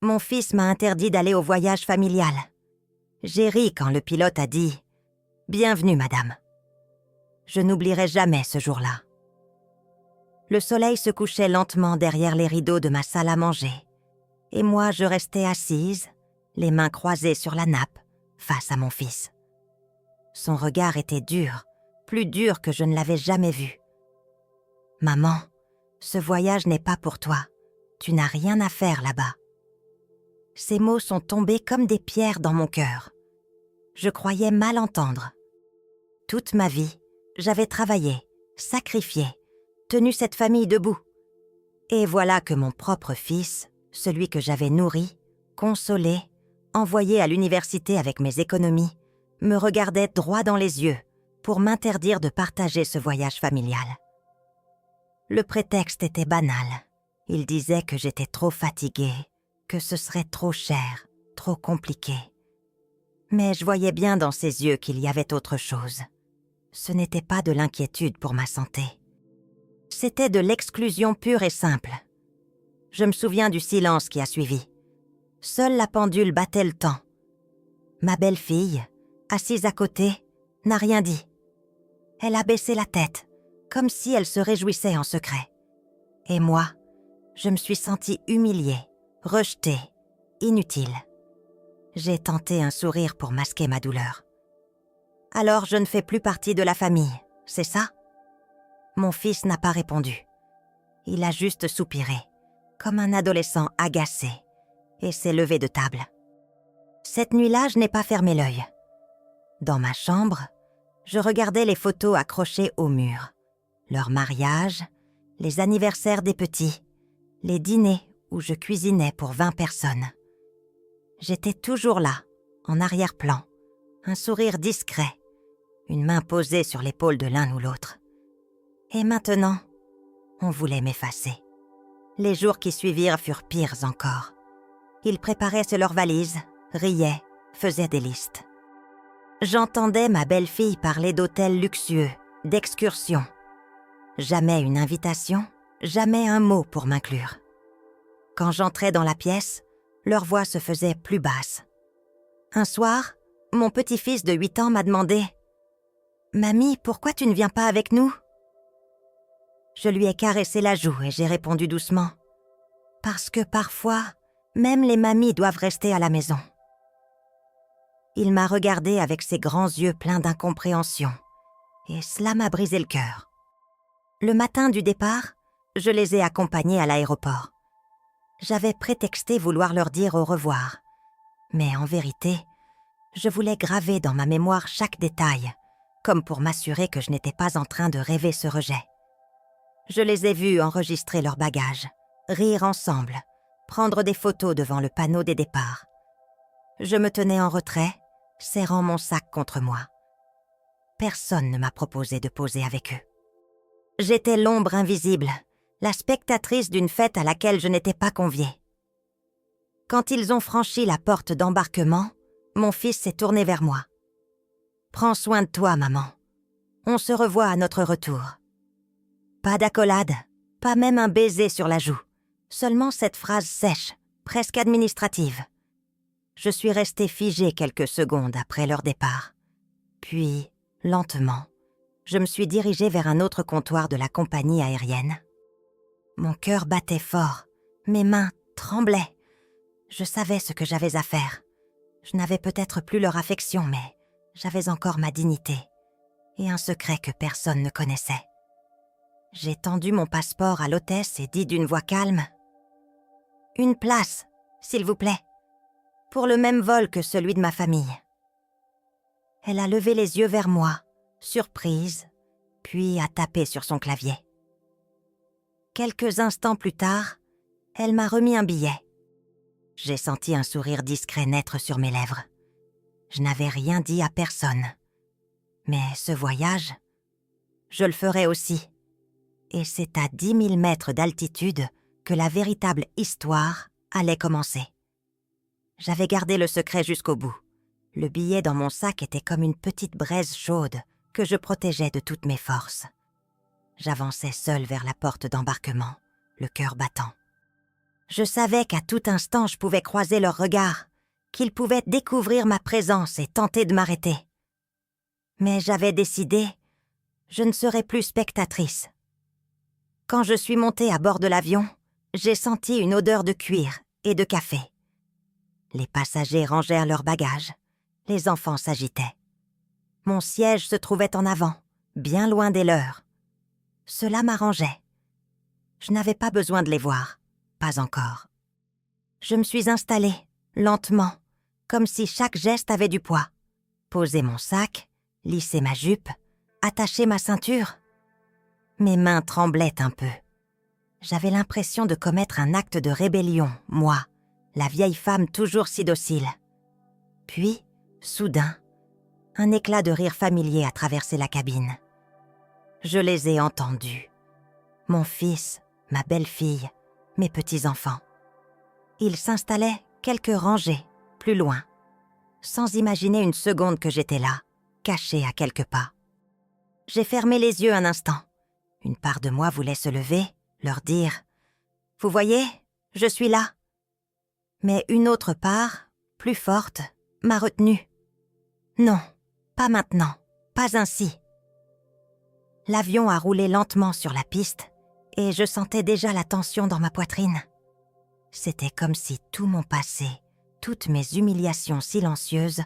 Mon fils m'a interdit d'aller au voyage familial. J'ai ri quand le pilote a dit « Bienvenue, madame ». Je n'oublierai jamais ce jour-là. Le soleil se couchait lentement derrière les rideaux de ma salle à manger, et moi je restais assise, les mains croisées sur la nappe, face à mon fils. Son regard était dur, plus dur que je ne l'avais jamais vu. « Maman, ce voyage n'est pas pour toi. Tu n'as rien à faire là-bas. » Ces mots sont tombés comme des pierres dans mon cœur. Je croyais mal entendre. Toute ma vie, j'avais travaillé, sacrifié, tenu cette famille debout. Et voilà que mon propre fils, celui que j'avais nourri, consolé, envoyé à l'université avec mes économies, me regardait droit dans les yeux pour m'interdire de partager ce voyage familial. Le prétexte était banal. Il disait que j'étais trop fatiguée, que ce serait trop cher, trop compliqué. Mais je voyais bien dans ses yeux qu'il y avait autre chose. Ce n'était pas de l'inquiétude pour ma santé. C'était de l'exclusion pure et simple. Je me souviens du silence qui a suivi. Seule la pendule battait le temps. Ma belle-fille, assise à côté, n'a rien dit. Elle a baissé la tête, comme si elle se réjouissait en secret. Et moi, je me suis sentie humiliée, rejetée, inutile. J'ai tenté un sourire pour masquer ma douleur. Alors je ne fais plus partie de la famille, c'est ça? Mon fils n'a pas répondu. Il a juste soupiré, comme un adolescent agacé, et s'est levé de table. Cette nuit-là, je n'ai pas fermé l'œil. Dans ma chambre, je regardais les photos accrochées au mur. Leur mariage, les anniversaires des petits, les dîners où je cuisinais pour 20 personnes. J'étais toujours là, en arrière-plan, un sourire discret, une main posée sur l'épaule de l'un ou l'autre. Et maintenant, on voulait m'effacer. Les jours qui suivirent furent pires encore. Ils préparaient sur leurs valises, riaient, faisaient des listes. J'entendais ma belle-fille parler d'hôtels luxueux, d'excursions. Jamais une invitation, jamais un mot pour m'inclure. Quand j'entrais dans la pièce, leur voix se faisait plus basse. Un soir, mon petit-fils de 8 ans m'a demandé « Mamie, pourquoi tu ne viens pas avec nous ?» Je lui ai caressé la joue et j'ai répondu doucement « Parce que parfois, même les mamies doivent rester à la maison. » Il m'a regardé avec ses grands yeux pleins d'incompréhension et cela m'a brisé le cœur. Le matin du départ, je les ai accompagnés à l'aéroport. J'avais prétexté vouloir leur dire au revoir, mais en vérité, je voulais graver dans ma mémoire chaque détail, comme pour m'assurer que je n'étais pas en train de rêver ce rejet. Je les ai vus enregistrer leurs bagages, rire ensemble, prendre des photos devant le panneau des départs. Je me tenais en retrait, serrant mon sac contre moi. Personne ne m'a proposé de poser avec eux. J'étais l'ombre invisible, la spectatrice d'une fête à laquelle je n'étais pas conviée. Quand ils ont franchi la porte d'embarquement, mon fils s'est tourné vers moi. « Prends soin de toi, maman. On se revoit à notre retour. » Pas d'accolade, pas même un baiser sur la joue, seulement cette phrase sèche, presque administrative. Je suis restée figée quelques secondes après leur départ. Puis, lentement, je me suis dirigée vers un autre comptoir de la compagnie aérienne. Mon cœur battait fort, mes mains tremblaient. Je savais ce que j'avais à faire. Je n'avais peut-être plus leur affection, mais j'avais encore ma dignité et un secret que personne ne connaissait. J'ai tendu mon passeport à l'hôtesse et dit d'une voix calme « Une place, s'il vous plaît, pour le même vol que celui de ma famille. » Elle a levé les yeux vers moi, surprise, puis a tapé sur son clavier. Quelques instants plus tard, elle m'a remis un billet. J'ai senti un sourire discret naître sur mes lèvres. Je n'avais rien dit à personne. Mais ce voyage, je le ferai aussi. Et c'est à 10 000 mètres d'altitude que la véritable histoire allait commencer. J'avais gardé le secret jusqu'au bout. Le billet dans mon sac était comme une petite braise chaude que je protégeais de toutes mes forces. J'avançais seule vers la porte d'embarquement, le cœur battant. Je savais qu'à tout instant je pouvais croiser leurs regards, qu'ils pouvaient découvrir ma présence et tenter de m'arrêter. Mais j'avais décidé, je ne serais plus spectatrice. Quand je suis montée à bord de l'avion, j'ai senti une odeur de cuir et de café. Les passagers rangèrent leurs bagages, les enfants s'agitaient. Mon siège se trouvait en avant, bien loin des leurs. Cela m'arrangeait. Je n'avais pas besoin de les voir, pas encore. Je me suis installée, lentement, comme si chaque geste avait du poids. Poser mon sac, lisser ma jupe, attacher ma ceinture. Mes mains tremblaient un peu. J'avais l'impression de commettre un acte de rébellion, moi, la vieille femme toujours si docile. Puis, soudain, un éclat de rire familier a traversé la cabine. Je les ai entendus. Mon fils, ma belle-fille, mes petits-enfants. Ils s'installaient quelques rangées, plus loin, sans imaginer une seconde que j'étais là, cachée à quelques pas. J'ai fermé les yeux un instant. Une part de moi voulait se lever, leur dire « Vous voyez, je suis là ». Mais une autre part, plus forte, m'a retenue. « Non, pas maintenant, pas ainsi ». L'avion a roulé lentement sur la piste et je sentais déjà la tension dans ma poitrine. C'était comme si tout mon passé, toutes mes humiliations silencieuses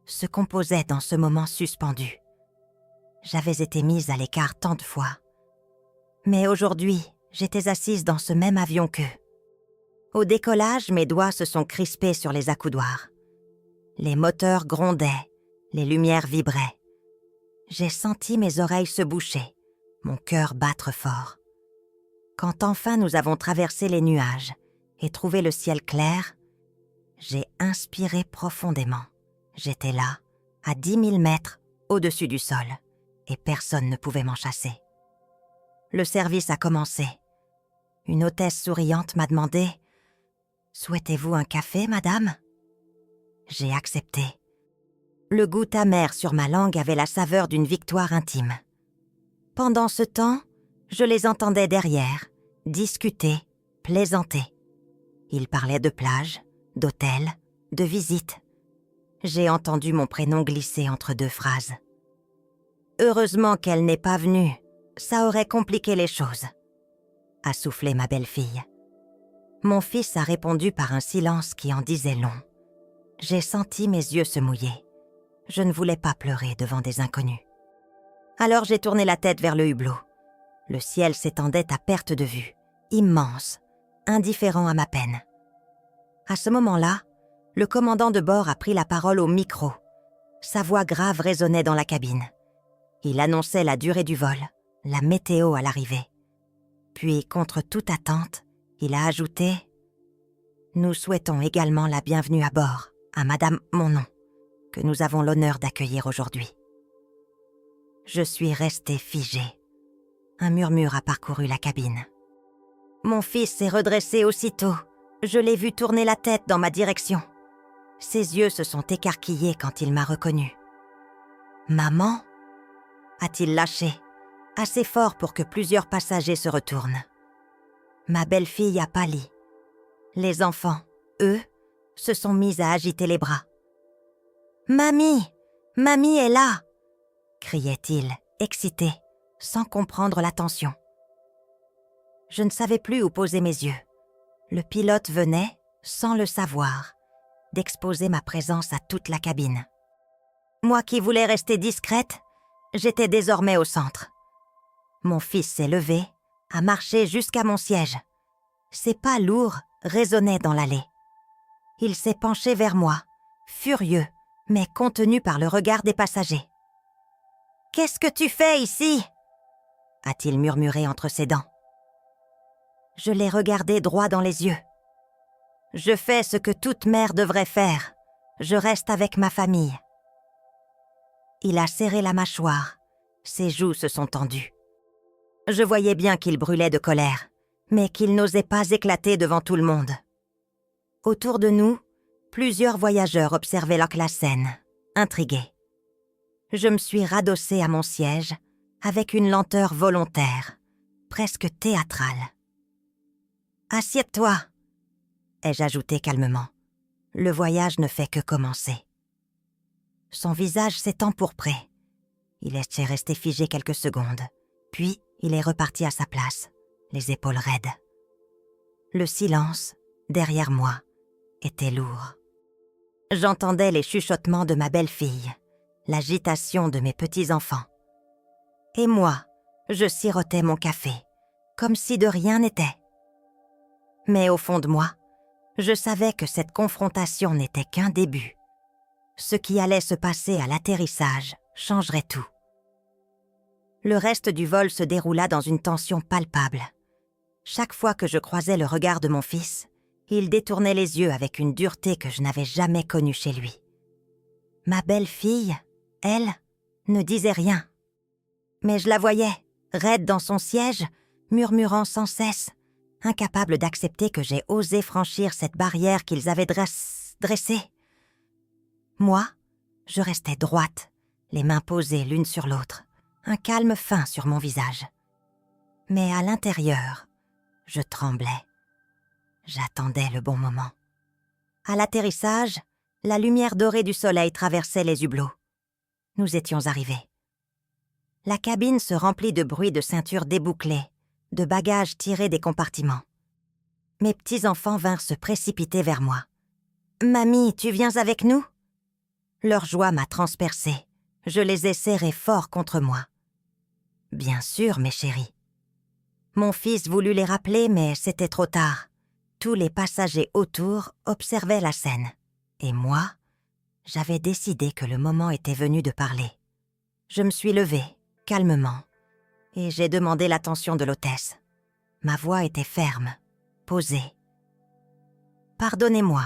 se composaient dans ce moment suspendu. J'avais été mise à l'écart tant de fois. Mais aujourd'hui, j'étais assise dans ce même avion qu'eux. Au décollage, mes doigts se sont crispés sur les accoudoirs. Les moteurs grondaient, les lumières vibraient. J'ai senti mes oreilles se boucher, mon cœur battre fort. Quand enfin nous avons traversé les nuages et trouvé le ciel clair, j'ai inspiré profondément. J'étais là, à 10 000 mètres au-dessus du sol, et personne ne pouvait m'en chasser. Le service a commencé. Une hôtesse souriante m'a demandé « Souhaitez-vous un café, madame ?» J'ai accepté. Le goût amer sur ma langue avait la saveur d'une victoire intime. Pendant ce temps, je les entendais derrière, discuter, plaisanter. Ils parlaient de plage, d'hôtel, de visites. J'ai entendu mon prénom glisser entre deux phrases. Heureusement qu'elle n'est pas venue, ça aurait compliqué les choses, a soufflé ma belle-fille. Mon fils a répondu par un silence qui en disait long. J'ai senti mes yeux se mouiller. Je ne voulais pas pleurer devant des inconnus. Alors j'ai tourné la tête vers le hublot. Le ciel s'étendait à perte de vue, immense, indifférent à ma peine. À ce moment-là, le commandant de bord a pris la parole au micro. Sa voix grave résonnait dans la cabine. Il annonçait la durée du vol, la météo à l'arrivée. Puis, contre toute attente, il a ajouté « Nous souhaitons également la bienvenue à bord, à Madame Monnon, que nous avons l'honneur d'accueillir aujourd'hui. » Je suis restée figée. Un murmure a parcouru la cabine. Mon fils s'est redressé aussitôt. Je l'ai vu tourner la tête dans ma direction. Ses yeux se sont écarquillés quand il m'a reconnue. « Maman ?» a-t-il lâché, assez fort pour que plusieurs passagers se retournent. Ma belle-fille a pâli. Les enfants, eux, se sont mis à agiter les bras. « Mamie! Mamie est là !» criait-il, excité, sans comprendre la tension. Je ne savais plus où poser mes yeux. Le pilote venait, sans le savoir, d'exposer ma présence à toute la cabine. Moi qui voulais rester discrète, j'étais désormais au centre. Mon fils s'est levé, a marché jusqu'à mon siège. Ses pas lourds résonnaient dans l'allée. Il s'est penché vers moi, furieux, mais contenu par le regard des passagers. « Qu'est-ce que tu fais ici ?» a-t-il murmuré entre ses dents. Je l'ai regardé droit dans les yeux. « Je fais ce que toute mère devrait faire. Je reste avec ma famille. » Il a serré la mâchoire. Ses joues se sont tendues. Je voyais bien qu'il brûlait de colère, mais qu'il n'osait pas éclater devant tout le monde. Autour de nous, plusieurs voyageurs observaient la scène, intrigués. Je me suis radossée à mon siège, avec une lenteur volontaire, presque théâtrale. « Assieds-toi » ai-je ajouté calmement. Le voyage ne fait que commencer. Son visage s'est empourpré. Il est resté figé quelques secondes. Puis, il est reparti à sa place, les épaules raides. Le silence, derrière moi, était lourd. J'entendais les chuchotements de ma belle-fille, l'agitation de mes petits-enfants. Et moi, je sirotais mon café, comme si de rien n'était. Mais au fond de moi, je savais que cette confrontation n'était qu'un début. Ce qui allait se passer à l'atterrissage changerait tout. Le reste du vol se déroula dans une tension palpable. Chaque fois que je croisais le regard de mon fils, il détournait les yeux avec une dureté que je n'avais jamais connue chez lui. Ma belle-fille, elle, ne disait rien. Mais je la voyais, raide dans son siège, murmurant sans cesse, incapable d'accepter que j'ai osé franchir cette barrière qu'ils avaient dressée. Moi, je restais droite, les mains posées l'une sur l'autre, un calme fin sur mon visage. Mais à l'intérieur, je tremblais. J'attendais le bon moment. À l'atterrissage, la lumière dorée du soleil traversait les hublots. Nous étions arrivés. La cabine se remplit de bruit de ceintures débouclées, de bagages tirés des compartiments. Mes petits-enfants vinrent se précipiter vers moi. « Mamie, tu viens avec nous ?» Leur joie m'a transpercée. Je les ai serrés fort contre moi. « Bien sûr, mes chéris. » Mon fils voulut les rappeler, mais c'était trop tard. Tous les passagers autour observaient la scène. Et moi, j'avais décidé que le moment était venu de parler. Je me suis levée, calmement, et j'ai demandé l'attention de l'hôtesse. Ma voix était ferme, posée. « Pardonnez-moi,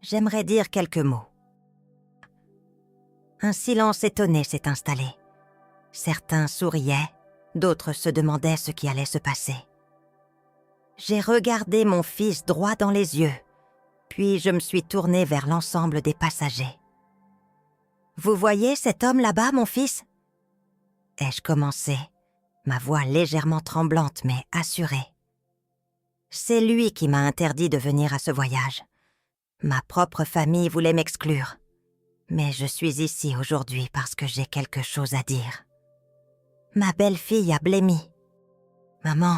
j'aimerais dire quelques mots. » Un silence étonné s'est installé. Certains souriaient, d'autres se demandaient ce qui allait se passer. J'ai regardé mon fils droit dans les yeux, puis je me suis tournée vers l'ensemble des passagers. « Vous voyez cet homme là-bas, mon fils ?» ai-je commencé, ma voix légèrement tremblante mais assurée. C'est lui qui m'a interdit de venir à ce voyage. Ma propre famille voulait m'exclure. Mais je suis ici aujourd'hui parce que j'ai quelque chose à dire. Ma belle-fille a blêmi. « Maman,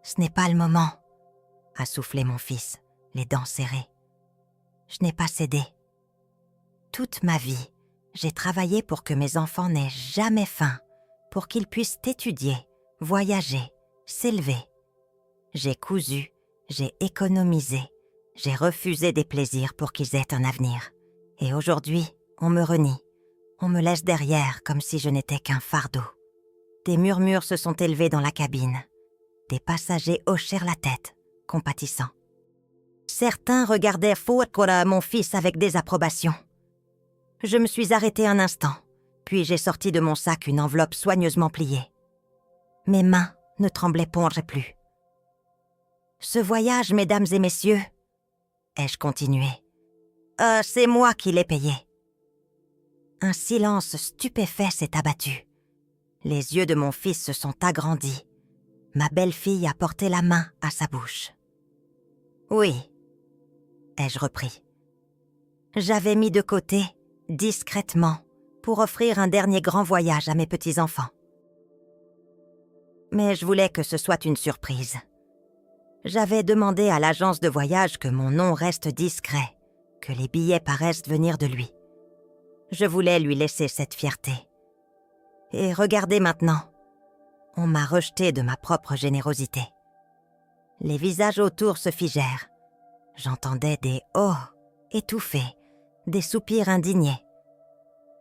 ce n'est pas le moment, » a soufflé mon fils, les dents serrées. Je n'ai pas cédé. Toute ma vie, j'ai travaillé pour que mes enfants n'aient jamais faim, pour qu'ils puissent étudier, voyager, s'élever. J'ai cousu, j'ai économisé, j'ai refusé des plaisirs pour qu'ils aient un avenir. Et aujourd'hui, on me renie, on me laisse derrière comme si je n'étais qu'un fardeau. Des murmures se sont élevés dans la cabine. Des passagers hochèrent la tête, compatissants. Certains regardaient Fuakura, mon fils, avec désapprobation. Je me suis arrêtée un instant, puis j'ai sorti de mon sac une enveloppe soigneusement pliée. Mes mains ne tremblaient plus. « Ce voyage, mesdames et messieurs, » ai-je continué, « c'est moi qui l'ai payé. » Un silence stupéfait s'est abattu. Les yeux de mon fils se sont agrandis. Ma belle-fille a porté la main à sa bouche. « Oui, » ai-je repris. J'avais mis de côté, discrètement, pour offrir un dernier grand voyage à mes petits-enfants. Mais je voulais que ce soit une surprise. J'avais demandé à l'agence de voyage que mon nom reste discret, que les billets paraissent venir de lui. Je voulais lui laisser cette fierté. Et regardez maintenant, on m'a rejeté de ma propre générosité. Les visages autour se figèrent. J'entendais des « oh » étouffés, des soupirs indignés.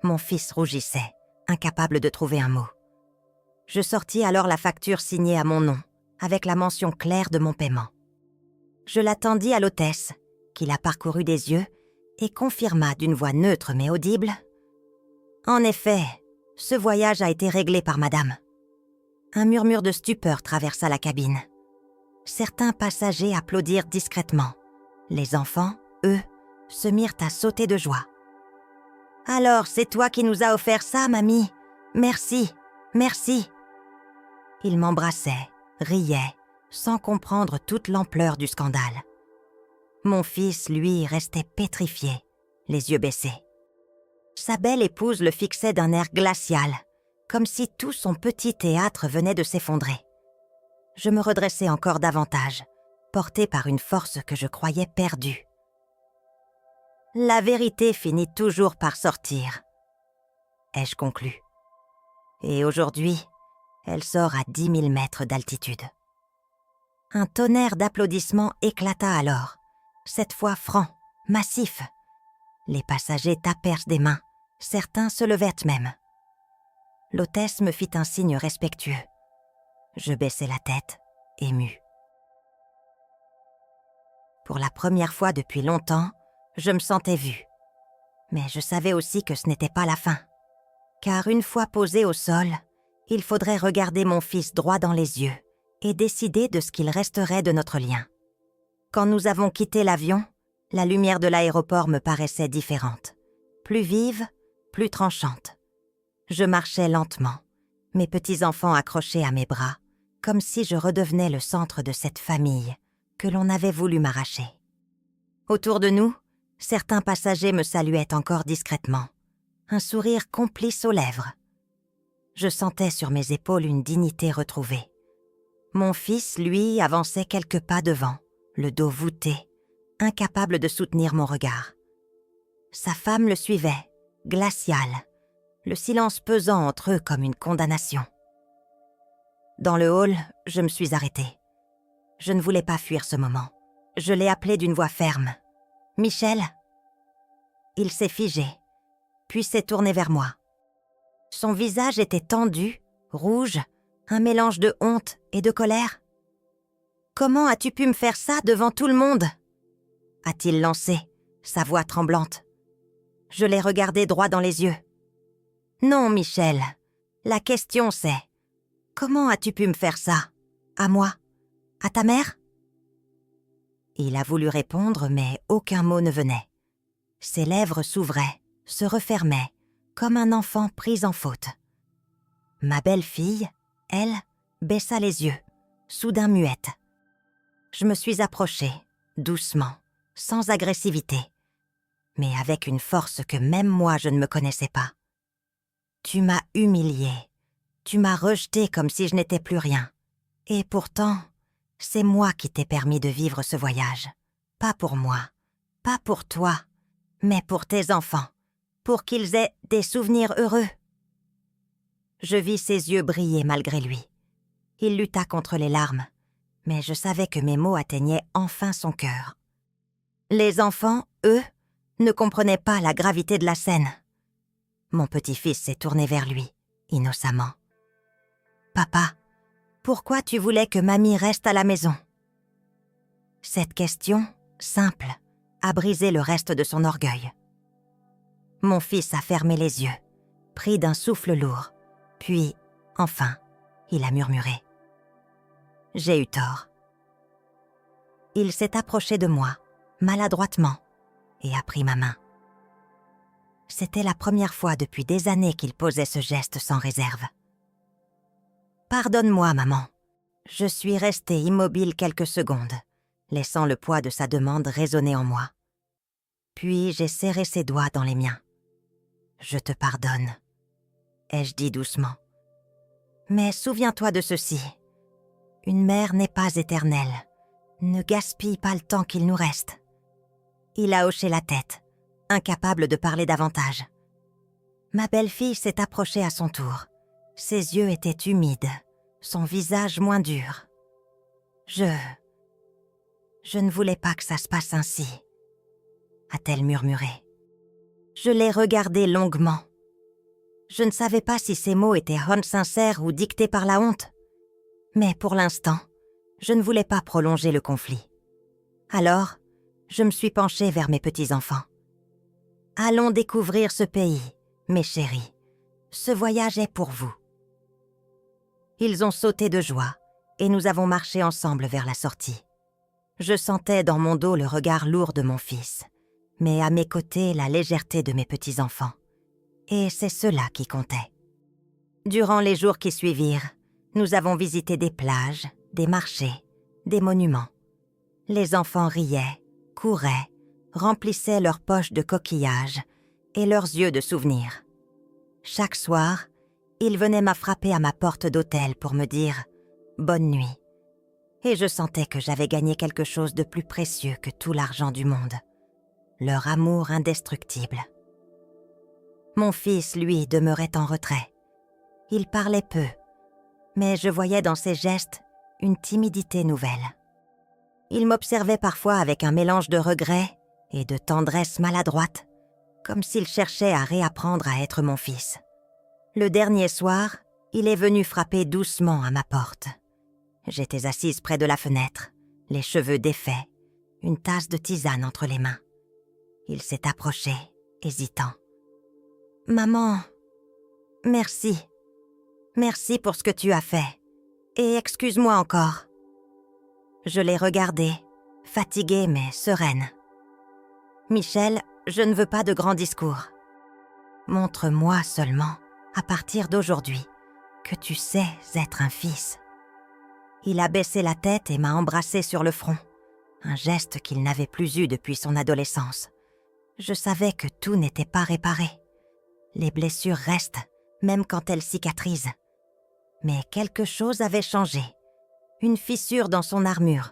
Mon fils rougissait, incapable de trouver un mot. Je sortis alors la facture signée à mon nom, avec la mention claire de mon paiement. Je la tendis à l'hôtesse, qui la parcourut des yeux et confirma d'une voix neutre mais audible. « En effet, ce voyage a été réglé par madame. » Un murmure de stupeur traversa la cabine. Certains passagers applaudirent discrètement. Les enfants, eux, se mirent à sauter de joie. « Alors, c'est toi qui nous as offert ça, mamie. Merci, merci. » Ils m'embrassaient, riaient, sans comprendre toute l'ampleur du scandale. Mon fils, lui, restait pétrifié, les yeux baissés. Sa belle épouse le fixait d'un air glacial, comme si tout son petit théâtre venait de s'effondrer. Je me redressai encore davantage, portée par une force que je croyais perdue. La vérité finit toujours par sortir, ai-je conclu. Et aujourd'hui, elle sort à 10 000 mètres d'altitude. Un tonnerre d'applaudissements éclata alors, cette fois franc, massif. Les passagers tapèrent des mains, certains se levèrent même. L'hôtesse me fit un signe respectueux. Je baissai la tête, émue. Pour la première fois depuis longtemps, je me sentais vue. Mais je savais aussi que ce n'était pas la fin. Car une fois posé au sol, il faudrait regarder mon fils droit dans les yeux et décider de ce qu'il resterait de notre lien. Quand nous avons quitté l'avion, la lumière de l'aéroport me paraissait différente, plus vive, plus tranchante. Je marchais lentement, mes petits-enfants accrochés à mes bras, comme si je redevenais le centre de cette famille que l'on avait voulu m'arracher. Autour de nous, certains passagers me saluaient encore discrètement, un sourire complice aux lèvres. Je sentais sur mes épaules une dignité retrouvée. Mon fils, lui, avançait quelques pas devant, le dos voûté, incapable de soutenir mon regard. Sa femme le suivait, glaciale, le silence pesant entre eux comme une condamnation. Dans le hall, je me suis arrêtée. Je ne voulais pas fuir ce moment. Je l'ai appelé d'une voix ferme. « Michel ?» Il s'est figé, puis s'est tourné vers moi. Son visage était tendu, rouge, un mélange de honte et de colère. « Comment as-tu pu me faire ça devant tout le monde ?» a-t-il lancé, sa voix tremblante. Je l'ai regardé droit dans les yeux. « Non, Michel, la question c'est, comment as-tu pu me faire ça? À moi? À ta mère ?» Il a voulu répondre, mais aucun mot ne venait. Ses lèvres s'ouvraient, se refermaient, comme un enfant pris en faute. Ma belle-fille, elle, baissa les yeux, soudain muette. Je me suis approchée, doucement, sans agressivité, mais avec une force que même moi je ne me connaissais pas. Tu m'as humiliée, tu m'as rejetée comme si je n'étais plus rien. Et pourtant, c'est moi qui t'ai permis de vivre ce voyage. Pas pour moi, pas pour toi, mais pour tes enfants, pour qu'ils aient des souvenirs heureux. Je vis ses yeux briller malgré lui. Il lutta contre les larmes, mais je savais que mes mots atteignaient enfin son cœur. Les enfants, eux, ne comprenaient pas la gravité de la scène. Mon petit-fils s'est tourné vers lui, innocemment. « Papa, pourquoi tu voulais que mamie reste à la maison ?» Cette question, simple, a brisé le reste de son orgueil. Mon fils a fermé les yeux, pris d'un souffle lourd, puis, enfin, il a murmuré. J'ai eu tort. Il s'est approché de moi, maladroitement, et a pris ma main. C'était la première fois depuis des années qu'il posait ce geste sans réserve. Pardonne-moi, maman. Je suis restée immobile quelques secondes, laissant le poids de sa demande résonner en moi. Puis j'ai serré ses doigts dans les miens. Je te pardonne, ai-je dit doucement. Mais souviens-toi de ceci. Une mère n'est pas éternelle. Ne gaspille pas le temps qu'il nous reste. Il a hoché la tête, incapable de parler davantage. Ma belle-fille s'est approchée à son tour. Ses yeux étaient humides, son visage moins dur. Je ne voulais pas que ça se passe ainsi, a-t-elle murmuré. Je l'ai regardé longuement. Je ne savais pas si ces mots étaient sincères ou dictés par la honte. Mais pour l'instant, je ne voulais pas prolonger le conflit. Alors, je me suis penchée vers mes petits-enfants. Allons découvrir ce pays, mes chéris. Ce voyage est pour vous. Ils ont sauté de joie et nous avons marché ensemble vers la sortie. Je sentais dans mon dos le regard lourd de mon fils, mais à mes côtés la légèreté de mes petits-enfants. Et c'est cela qui comptait. Durant les jours qui suivirent, nous avons visité des plages, des marchés, des monuments. Les enfants riaient, couraient, remplissaient leurs poches de coquillages et leurs yeux de souvenirs. Chaque soir, ils venaient m'attraper à ma porte d'hôtel pour me dire « bonne nuit ». Et je sentais que j'avais gagné quelque chose de plus précieux que tout l'argent du monde, leur amour indestructible. Mon fils, lui, demeurait en retrait. Il parlait peu, mais je voyais dans ses gestes une timidité nouvelle. Il m'observait parfois avec un mélange de regret et de tendresse maladroite, comme s'il cherchait à réapprendre à être mon fils. Le dernier soir, il est venu frapper doucement à ma porte. J'étais assise près de la fenêtre, les cheveux défaits, une tasse de tisane entre les mains. Il s'est approché, hésitant. « Maman, merci. Merci pour ce que tu as fait. Et excuse-moi encore. » Je l'ai regardé, fatiguée mais sereine. « Michel, je ne veux pas de grands discours. Montre-moi seulement, à partir d'aujourd'hui, que tu sais être un fils. » Il a baissé la tête et m'a embrassée sur le front, un geste qu'il n'avait plus eu depuis son adolescence. Je savais que tout n'était pas réparé. Les blessures restent, même quand elles cicatrisent. Mais quelque chose avait changé. Une fissure dans son armure,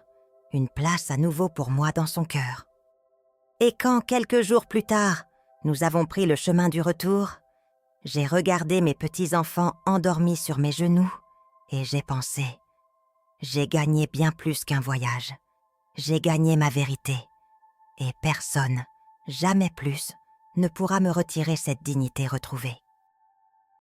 une place à nouveau pour moi dans son cœur. Et quand, quelques jours plus tard, nous avons pris le chemin du retour, j'ai regardé mes petits-enfants endormis sur mes genoux et j'ai pensé: j'ai gagné bien plus qu'un voyage. J'ai gagné ma vérité. Et personne, jamais plus, ne pourra me retirer cette dignité retrouvée.